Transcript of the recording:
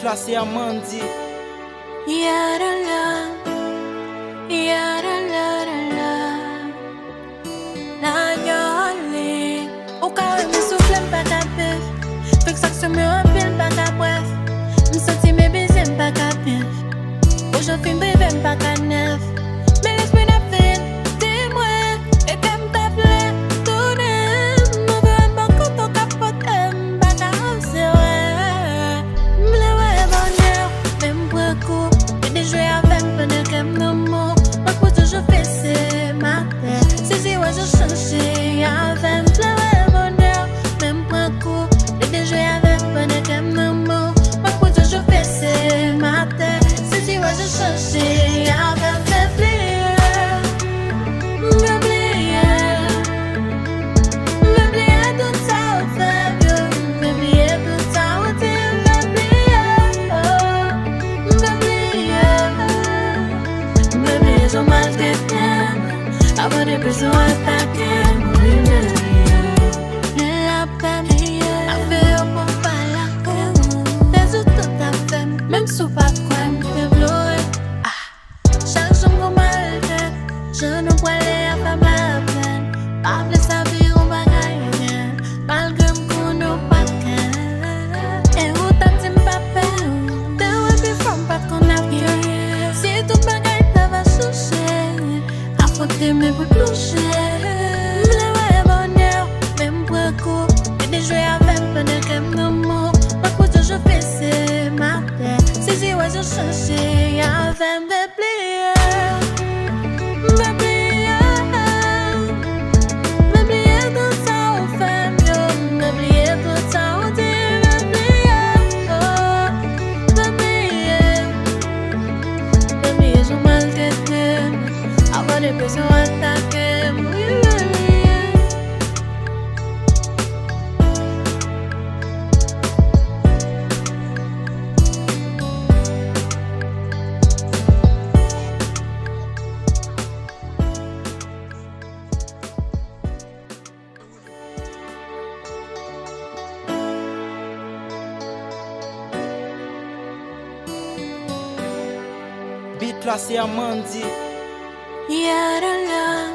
là c'est Amandi. Yarala, yarala, la nyole. Au cas où me souffle pas qu'à pif, fait que ça se me rappelle pas qu'à bref. Me sentis mes baisers pas qu'à pif. Aujourd'hui me bébé pas qu'à neuf. Mais l'esprit n'a fait, dis-moi, et comme t'as plaît, tout n'est. Me veux un bon couteau capote, pas qu'à c'est vrai. Me ouais bonheur, même pour coup. Jouer avec peu de comme nos mots. Ma coupe toujours fessée, ma tête. Si ouais, je changeais avec plein de bonheur. Même point coup, les jouer avec peu de comme nos mots. Ma coupe toujours fessée, ma tête. Si ouais, je changeais avec mes pliés. M'oublier tout ça au fait. M'oublier tout ça au fait. So much get down. I want to be so attacking. La peine, avec un bon palais. Les autres tout fait, même sous pas quoi me blowé. Chaque jour qu'on m'a levé, je ne vois les affaires ma peine. Pas de sa vie on va gagner, malgré qu'on n'a pas de gain. Et où t'as dit pas peine, t'es où puis from pas qu'on a fait. Si tout bagaille faut t'aimer pour toucher. M'le ouais bonheur, même pour coup. Et des jouets avec peu de comme nos mots. Ma coupe toujours fessée, ma tête. Si ouais, je changeais avec mes pliés. M'oublier tout ça au fait mieux. M'oublier tout ça au dire. M'oublier, je mal guetté. Avoir des besoins attaqués, oui. Beat là c'est Amandi. Yarala.